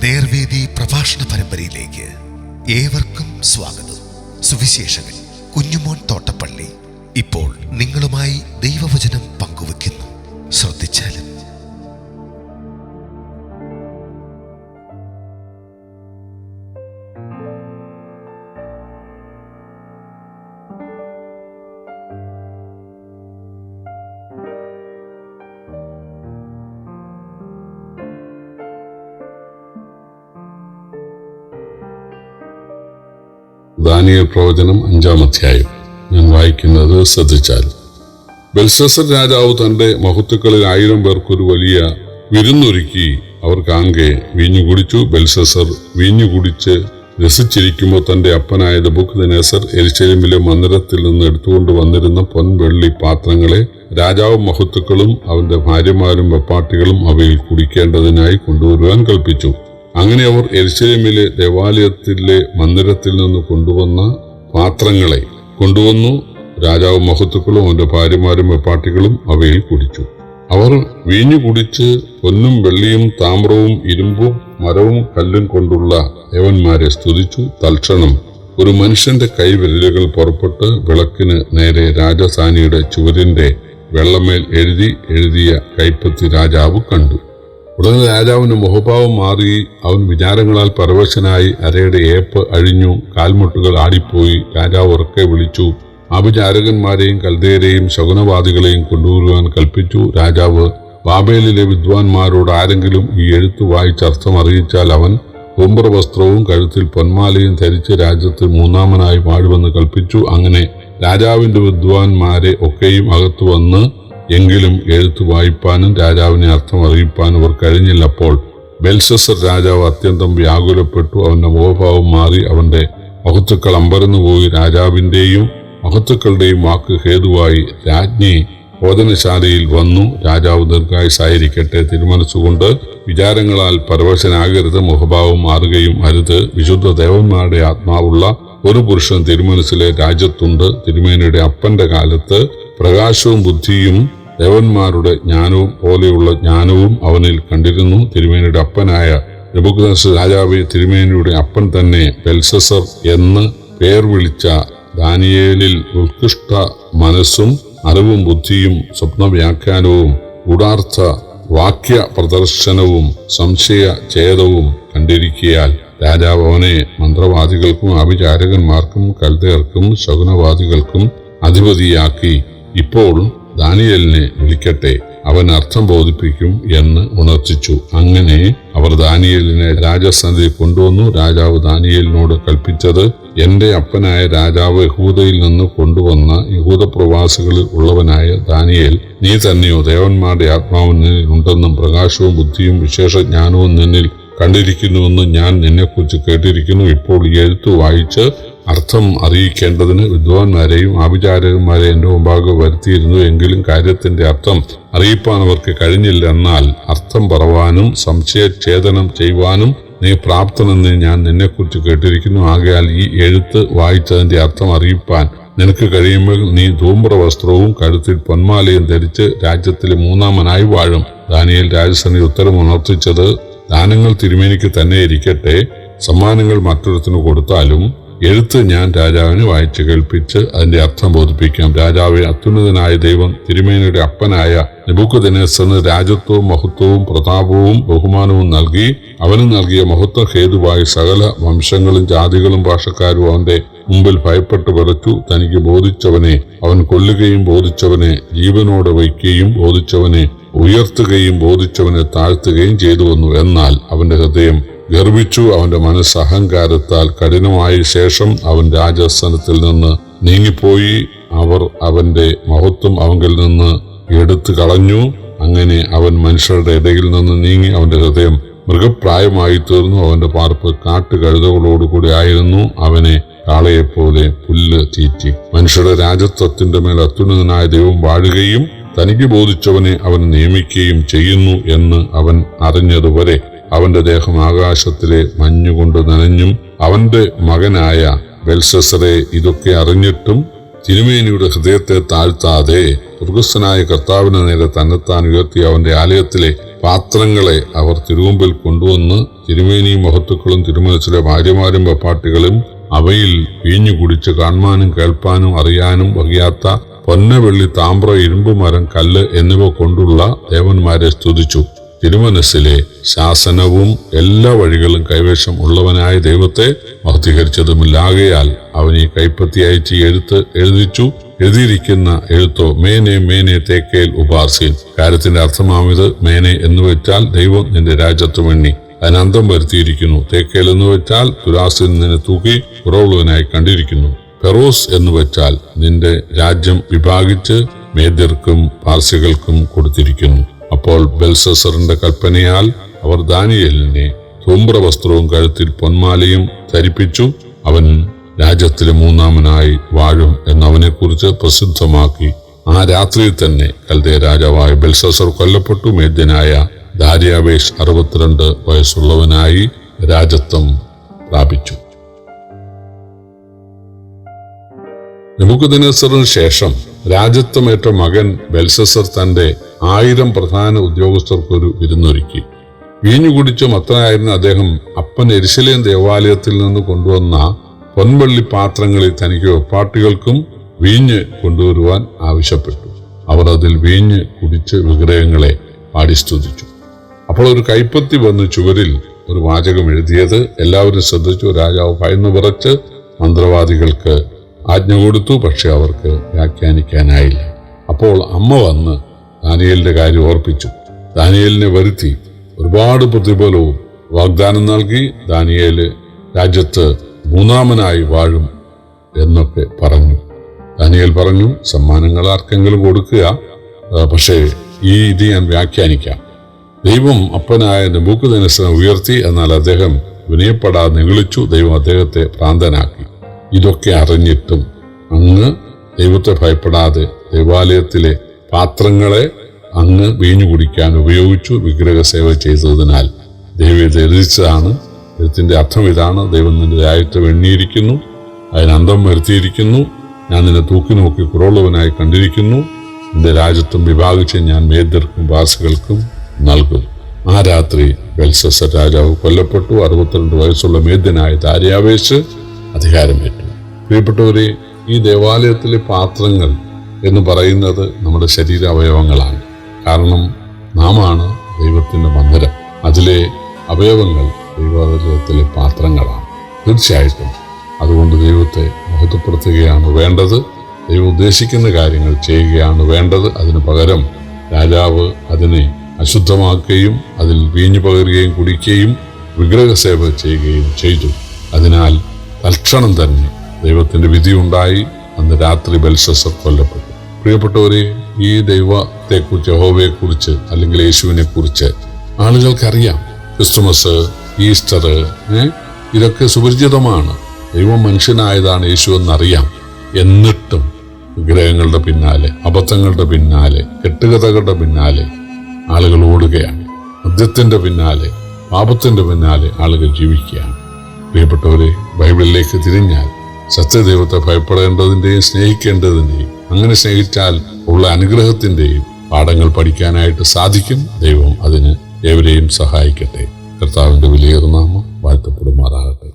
നേർവേദി പ്രഭാഷണ പരമ്പരയിലേക്ക് ഏവർക്കും സ്വാഗതം. സുവിശേഷകൻ കുഞ്ഞുമോൻ തോട്ടപ്പള്ളി ഇപ്പോൾ നിങ്ങളുമായി ദൈവവചനം പങ്കുവെക്കുന്നു. ശ്രദ്ധിച്ചാലും. ദാനിയേൽ പ്രവചനം 5-ാം അധ്യായം. ഞാൻ വായിക്കുന്നത് ശ്രദ്ധിച്ചാൽ. ബെൽശസ്സർ രാജാവ് തന്റെ മഹത്തുക്കളിൽ 1000 പേർക്കൊരു വലിയ വിരുന്നൊരുക്കി അവർ കാൺകെ വീഞ്ഞു കുടിച്ചു. ബെൽശസ്സർ വീഞ്ഞു കുടിച്ച് രസിച്ചിരിക്കുമ്പോൾ തന്റെ അപ്പനായ നെബൂഖദ്നേസർ യെരൂശലേമിലെ മന്ദിരത്തിൽ നിന്ന് എടുത്തുകൊണ്ട് വന്നിരുന്ന പൊൻവെള്ളി പാത്രങ്ങളെ രാജാവും മഹത്തുക്കളും അവന്റെ ഭാര്യമാരും വെപ്പാട്ടികളും അവയിൽ കുടിക്കേണ്ടതിനായി കൊണ്ടുവരുവാൻ കൽപ്പിച്ചു. അങ്ങനെ അവർ യെരൂശലേമിലെ ദേവാലയത്തിലെ മന്ദിരത്തിൽ നിന്ന് കൊണ്ടുവന്ന പാത്രങ്ങളെ കൊണ്ടുവന്നു. രാജാവും മഹത്തുക്കളും അവന്റെ ഭാര്യമാരും വെപ്പാട്ടികളും അവയിൽ കുടിച്ചു. അവർ വീഞ്ഞു കുടിച്ച് പൊന്നും വെള്ളിയും താമ്രവും ഇരുമ്പും മരവും കല്ലും കൊണ്ടുള്ള ദേവന്മാരെ സ്തുതിച്ചു. തൽക്ഷണം ഒരു മനുഷ്യന്റെ കൈവിരലുകൾ പുറപ്പെട്ട് വിളക്കിന് നേരെ രാജധാനിയുടെ ചുവരിന്റെ വെള്ളമേൽ എഴുതിയ കൈപ്പത്തി രാജാവ് കണ്ടു. ഉടനെ രാജാവിന് മുഖഭാവം മാറി. അവൻ വിചാരങ്ങളാൽ പരവശനായി അരയുടെ ഏപ്പ് അഴിഞ്ഞു. കാൽമുട്ടുകൾ ആടിപ്പോയി. രാജാവ് ഉറക്കെ വിളിച്ചു. ആഭിചാരകന്മാരെയും കൽദയരെയും ശകുനവാദികളെയും കൊണ്ടുവരുവാൻ കൽപ്പിച്ചു. രാജാവ് ബാബേലിലെ വിദ്വാൻമാരോട് ആരെങ്കിലും ഈ എഴുത്ത് വായിച്ചർത്ഥം അറിയിച്ചാൽ അവൻ കുംഭവസ്ത്രവും കഴുത്തിൽ പൊന്മാലയും ധരിച്ച് രാജ്യത്തിൽ 3-ാമനായി വാഴുമെന്ന് കൽപ്പിച്ചു. അങ്ങനെ രാജാവിന്റെ വിദ്വാൻമാരെ ഒക്കെയും അകത്തു വന്ന് എങ്കിലും എഴുത്തു വായിപ്പാനും രാജാവിനെ അർത്ഥം അറിയിപ്പാനും അവർ കഴിഞ്ഞില്ലപ്പോൾ ബെൽശസ്സർ രാജാവ് അത്യന്തം വ്യാകുലപ്പെട്ടു. അവന്റെ മുഖഭാവം മാറി. അവന്റെ മഹത്തുക്കൾ അമ്പരന്നു പോയി. രാജാവിന്റെയും മഹത്തുക്കളുടെയും വാക്ക് ഹേതുവായി രാജ്ഞി ഭോജനശാലയിൽ വന്നു. രാജാവ് ദീർഘായുസ്സായിരിക്കട്ടെ. തിരുമനസ്സുകൊണ്ട് വിചാരങ്ങളാൽ പരവശനാകരുത്. മുഖഭാവം മാറുകയും അരുത്. വിശുദ്ധ ദേവന്മാരുടെ ആത്മാവുള്ള ഒരു പുരുഷൻ തിരുമനസ്സിലെ രാജ്യത്തുണ്ട്. തിരുമേനിയുടെ അപ്പന്റെ കാലത്ത് പ്രകാശവും ബുദ്ധിയും ദേവന്മാരുടെ ജ്ഞാനവും പോലെയുള്ള ജ്ഞാനവും അവനിൽ കണ്ടിരുന്നു. തിരുമേനിയുടെ അപ്പനായ നെബൂഖദ്നേസർ രാജാവ് തിരുമേനിയുടെ അപ്പൻ തന്നെ ബെൽശസ്സർ എന്ന് പേർ വിളിച്ച ദാനിയേലിൽ ഉത്കൃഷ്ട മനസ്സും അറിവും ബുദ്ധിയും സ്വപ്നവ്യാഖ്യാനവും ഗൂഢാർത്ഥ വാക്യ പ്രദർശനവും സംശയഛേദവും കണ്ടിരിക്കയാൽ രാജാവ് അവനെ മന്ത്രവാദികൾക്കും ആഭിചാരകന്മാർക്കും കൽദയർക്കും ശകുനവാദികൾക്കും അധിപതിയാക്കി. ഇപ്പോൾ ദാനിയേലിനെ വിളിക്കട്ടെ, അവൻ അർത്ഥം ബോധിപ്പിക്കും എന്ന് ഉണർത്തിച്ചു. അങ്ങനെ അവർ ദാനിയേലിനെ രാജസന്നിധി കൊണ്ടുവന്നു. രാജാവ് ദാനിയേലിനോട് കൽപ്പിച്ചത്, എന്റെ അപ്പനായ രാജാവ് യഹൂദയിൽ നിന്ന് കൊണ്ടുവന്ന യഹൂദ പ്രവാസികളിൽ ഉള്ളവനായ ദാനിയേൽ, നീ തന്നെയോ? ദേവന്മാരുടെ ആത്മാവ് നിന്നിൽ ഉണ്ടെന്നും പ്രകാശവും ബുദ്ധിയും വിശേഷ ജ്ഞാനവും നിന്നിൽ കണ്ടിരിക്കുന്നുവെന്ന് ഞാൻ നിന്നെക്കുറിച്ച് കേട്ടിരിക്കുന്നു. ഇപ്പോൾ ഈ എഴുത്ത് വായിച്ച് അർത്ഥം അറിയിക്കേണ്ടതിന് വിദ്വാൻമാരെയും ആഭിചാരകന്മാരെയും എന്റെ മുമ്പാകെ വരുത്തിയിരുന്നു. എങ്കിലും കാര്യത്തിന്റെ അർത്ഥം അറിയിപ്പാൻ അവർക്ക് കഴിഞ്ഞില്ല. എന്നാൽ അർത്ഥം പറവാനും സംശയഛേദനം ചെയ്യുവാനും നീ പ്രാപ്തനെന്ന് ഞാൻ നിന്നെക്കുറിച്ച് കേട്ടിരിക്കുന്നു. ആകയാൽ ഈ എഴുത്ത് വായിച്ചതിന്റെ അർത്ഥം അറിയിപ്പാൻ നിനക്ക് കഴിയുമ്പോൾ നീ ധൂമ്രവസ്ത്രവും കഴുത്തിൽ പൊന്മാലയും ധരിച്ച് രാജ്യത്തിലെ 3-ാമനായി വാഴും. ദാനിയേൽ രാജസന്നിധി ഉത്തരം ഉണർത്തിച്ചത്, ദാനങ്ങൾ തിരുമേനിക്ക് തന്നെ ഇരിക്കട്ടെ, സമ്മാനങ്ങൾ മറ്റൊരുത്തിന് കൊടുത്താലും എഴുത്ത് ഞാൻ രാജാവിന് വായിച്ച് കേൾപ്പിച്ച് അതിന്റെ അർത്ഥം ബോധിപ്പിക്കാം. രാജാവെ, അത്യുന്നതനായ ദൈവം തിരുമേനിയുടെ അപ്പനായ നെബൂഖദ്നേസറിന് രാജ്യത്വവും മഹത്വവും പ്രതാപവും ബഹുമാനവും നൽകി. അവന് നൽകിയ മഹത്വ ഹേതുവായി സകല വംശങ്ങളും ജാതികളും ഭാഷക്കാരും അവന്റെ മുമ്പിൽ ഭയപ്പെട്ട് വിറച്ചു. തനിക്ക് ബോധിച്ചവനെ അവൻ കൊല്ലുകയും ബോധിച്ചവനെ ജീവനോടെ വയ്ക്കുകയും ബോധിച്ചവനെ ഉയർത്തുകയും ബോധിച്ചവനെ താഴ്ത്തുകയും ചെയ്തു വന്നു. എന്നാൽ അവന്റെ ഹൃദയം ഗർവിച്ചു. അവന്റെ മനസ്സ് അഹങ്കാരത്താൽ കഠിനമായ ശേഷം അവൻ രാജസ്ഥാനത്തിൽ നിന്ന് നീങ്ങിപ്പോയി. അവർ അവന്റെ മഹത്വം അവങ്കിൽ നിന്ന് എടുത്തു കളഞ്ഞു. അങ്ങനെ അവൻ മനുഷ്യരുടെ ഇടയിൽ നിന്ന് നീങ്ങി. അവന്റെ ഹൃദയം മൃഗപ്രായമായി തീർന്നു. അവന്റെ പാർപ്പ് കാട്ടുകഴുതകളോടുകൂടി ആയിരുന്നു. അവനെ കാളയെപ്പോലെ പുല്ല് തീറ്റി. മനുഷ്യരുടെ രാജത്വത്തിന്റെ മേൽ അത്യുന്നതനായ ദൈവം വാഴുകയും തനിക്ക് ബോധിച്ചവനെ അവൻ നിയമിക്കുകയും ചെയ്യുന്നു എന്ന് അവൻ അറിഞ്ഞതുവരെ അവന്റെ ദേഹം ആകാശത്തിലെ മഞ്ഞുകൊണ്ട് നനഞ്ഞും. അവന്റെ മകനായ ബെൽശസ്സറെ ഇതൊക്കെ അറിഞ്ഞിട്ടും തിരുമേനിയുടെ ഹൃദയത്തെ താഴ്ത്താതെ സ്വർഗ്ഗസ്ഥനായ കർത്താവിന് നേരെ തന്നെത്താൻ ഉയർത്തി അവന്റെ ആലയത്തിലെ പാത്രങ്ങളെ അവർ തിരുമുമ്പിൽ കൊണ്ടുവന്ന് തിരുമേനിയും മഹത്തുക്കളും തിരുമനസ്സിലെ ഭാര്യമാരും വെപ്പാട്ടികളും അവയിൽ വീഞ്ഞു കുടിച്ച് കാണാനും കേൾപ്പാനും അറിയാനും വകയാത്ത പൊന്ന, വെള്ളി, താമ്ര, ഇരുമ്പ്, മരം, കല്ല് എന്നിവ കൊണ്ടുള്ള ദേവന്മാരെ സ്തുതിച്ചു. തിരുമനസ്സിലെ ശാസനവും എല്ലാ വഴികളും കൈവശം ഉള്ളവനായ ദൈവത്തെ മഹത്വീകരിച്ചതുമില്ലാകയാൽ അവൻ ഈ കൈപ്പത്തി അയച്ച് എഴുതിച്ചു. എഴുതിയിരിക്കുന്ന എഴുത്തോ മേനെ മേനെ തേക്കേൽ ഉപാസീൻ. കാര്യത്തിന്റെ അർത്ഥമാമിത്. മേനെ എന്ന് വെച്ചാൽ ദൈവം നിന്റെ രാജ്യത്വം എണ്ണി അതിനന്തം വരുത്തിയിരിക്കുന്നു. തേക്കേൽ എന്ന് വെച്ചാൽ തുലാസിൽ നിന്നെ തൂക്കി കുറവുള്ളവനായി കണ്ടിരിക്കുന്നു. ഫെറോസ് എന്ന് വെച്ചാൽ നിന്റെ രാജ്യം വിഭാഗിച്ച് മേദ്യർക്കും പാർസികൾക്കും കൊടുത്തിരിക്കുന്നു. അപ്പോൾ ബെൽസസറിന്റെ കൽപ്പനയാൽ അവർ ദാനിയേലിനെ ധൂമ്രവസ്ത്രവും കഴുത്തിൽ പൊന്മാലയും ധരിപ്പിച്ചു. അവൻ രാജ്യത്തിലെ മൂന്നാമനായി വാഴും എന്നവനെ കുറിച്ച് പ്രസിദ്ധമാക്കി. ആ രാത്രിയിൽ തന്നെ കൽദയ രാജാവായ ബെൽസസർ കൊല്ലപ്പെട്ടു. മേദ്യനായ ദാര്യാവേശ് 62 വയസ്സുള്ളവനായി രാജത്വം പ്രാപിച്ചു. നെബൂഖദ്നേസറിന് ശേഷം രാജത്വമേറ്റ മകൻ ബെൽസസർ തന്റെ 1000 പ്രധാന ഉദ്യോഗസ്ഥർക്കൊരു വിരുന്നൊരുക്കി. വീഞ്ഞു കുടിച്ച് മത്തനായിരുന്ന അദ്ദേഹം അപ്പൻ യെരുശലേം ദേവാലയത്തിൽ നിന്ന് കൊണ്ടുവന്ന പൊൻവെള്ളി പാത്രങ്ങളിൽ തനിക്ക് വെപ്പാട്ടികൾക്കും വീഞ്ഞ് കൊണ്ടുവരുവാൻ ആവശ്യപ്പെട്ടു. അവർ അതിൽ വീഞ്ഞ് കുടിച്ച് വിഗ്രഹങ്ങളെ പാടിസ്തുതിച്ചു. അപ്പോൾ ഒരു കൈപ്പത്തി വന്ന് ചുവരിൽ ഒരു വാചകം എഴുതിയത് എല്ലാവരും ശ്രദ്ധിച്ചു. രാജാവ് ഭയന്നു വിറച്ച് മന്ത്രവാദികൾക്ക് ആജ്ഞ കൊടുത്തു. പക്ഷെ അവർക്ക് വ്യാഖ്യാനിക്കാനായില്ല. അപ്പോൾ അമ്മ വന്ന് ദാനിയേലിന്റെ കാര്യം ഓർപ്പിച്ചു. ദാനിയേലിനെ വരുത്തി ഒരുപാട് പ്രതിഫലവും വാഗ്ദാനം നൽകി. ദാനിയേല് രാജ്യത്ത് മൂന്നാമനായി വാഴും എന്നൊക്കെ പറഞ്ഞു. ദാനിയേൽ പറഞ്ഞു, സമ്മാനങ്ങൾ ആർക്കെങ്കിലും കൊടുക്കുക, പക്ഷേ ഈ ഇത് ഞാൻ വ്യാഖ്യാനിക്കാം. ദൈവം അപ്പനായ നെബൂഖദ്നേസറിനെ ഉയർത്തി, എന്നാൽ അദ്ദേഹം വിനയപ്പെടാതെ നിഗളിച്ചു. ദൈവം അദ്ദേഹത്തെ ഭ്രാന്തനാക്കി. ഇതൊക്കെ അറിഞ്ഞിട്ടും അങ്ങ് ദൈവത്തെ ഭയപ്പെടാതെ ദൈവാലയത്തിലെ പാത്രങ്ങളെ അങ്ങ് വീഞ്ഞു കുടിക്കാൻ ഉപയോഗിച്ചു. വിഗ്രഹ സേവ ചെയ്തതിനാൽ ദൈവം ഇത് എഴുതിച്ചതാണ്. എഴുത്തിന്റെ അർത്ഥം ഇതാണ്: ദൈവം നിന്റെ രാജ്യത്വം എണ്ണിയിരിക്കുന്നു, അതിനന്തം വരുത്തിയിരിക്കുന്നു. ഞാൻ നിന്നെ തൂക്കി നോക്കി കുറവുള്ളവനായി കണ്ടിരിക്കുന്നു. നിന്റെ രാജ്യത്വം വിഭാഗിച്ച് ഞാൻ മേദ്യർക്കും വാസികൾക്കും നൽകും. ആ രാത്രി ബെൽസസർ രാജാവ് കൊല്ലപ്പെട്ടു. 62 വയസ്സുള്ള മേദ്യനായ ദാര്യാവേശ് അധികാരമേറ്റു. പ്രിയപ്പെട്ടവരെ, ഈ ദേവാലയത്തിലെ പാത്രങ്ങൾ എന്ന് പറയുന്നത് നമ്മുടെ ശരീരാവയവങ്ങളാണ്. കാരണം നാമാണ് ദൈവത്തിന്റെ മന്ദിരം. അതിലെ അവയവങ്ങൾ ദൈവാലയത്തിലെ പാത്രങ്ങളാണ്. തീർച്ചയായിട്ടും അതുകൊണ്ട് ദൈവത്തെ മഹത്വപ്പെടുത്തുകയാണ് വേണ്ടത്. ദൈവം ഉദ്ദേശിക്കുന്ന കാര്യങ്ങൾ ചെയ്യുകയാണ് വേണ്ടത്. അതിനു പകരം രാജാവ് അതിനെ അശുദ്ധമാക്കുകയും അതിൽ വീഞ്ഞു പകരുകയും കുടിക്കുകയും വിഗ്രഹസേവ ചെയ്യുകയും ചെയ്തു. അതിനാൽ തൽക്ഷണം തന്നെ ദൈവത്തിന്റെ വിധിയുണ്ടായി. അന്ന് രാത്രി ബെൽഷസ്സർ കൊല്ലപ്പെട്ടു. പ്രിയപ്പെട്ടവരെ, ഈ ദൈവത്തെക്കുറിച്ച്, യഹോവയെക്കുറിച്ച് അല്ലെങ്കിൽ യേശുവിനെ കുറിച്ച് ആളുകൾക്കറിയാം. ക്രിസ്തുമസ്, ഈസ്റ്റർ, ഇതൊക്കെ സുപരിചിതമാണ്. ദൈവം മനുഷ്യനായതാണ് യേശു എന്നറിയാം. എന്നിട്ടും വിഗ്രഹങ്ങളുടെ പിന്നാലെ, അബദ്ധങ്ങളുടെ പിന്നാലെ, കെട്ടുകഥകളുടെ പിന്നാലെ ആളുകൾ ഓടുകയാണ്. മദ്യത്തിന്റെ പിന്നാലെ, പാപത്തിന്റെ പിന്നാലെ ആളുകൾ ജീവിക്കുകയാണ്. പ്രിയപ്പെട്ടവരെ, ബൈബിളിലേക്ക് തിരിഞ്ഞാൽ സത്യദൈവത്തെ ഭയപ്പെടേണ്ടതിന്റെയും സ്നേഹിക്കേണ്ടതിന്റെയും അങ്ങനെ സ്നേഹിച്ചാൽ ഉള്ള അനുഗ്രഹത്തിന്റെയും പാഠങ്ങൾ പഠിക്കാനായിട്ട് സാധിക്കും. ദൈവം അതിന് ഏവരെയും സഹായിക്കട്ടെ. കർത്താവിന്റെ വിലയേറുന്ന നാമം വാഴ്ത്തപ്പെടുമാറാകട്ടെ.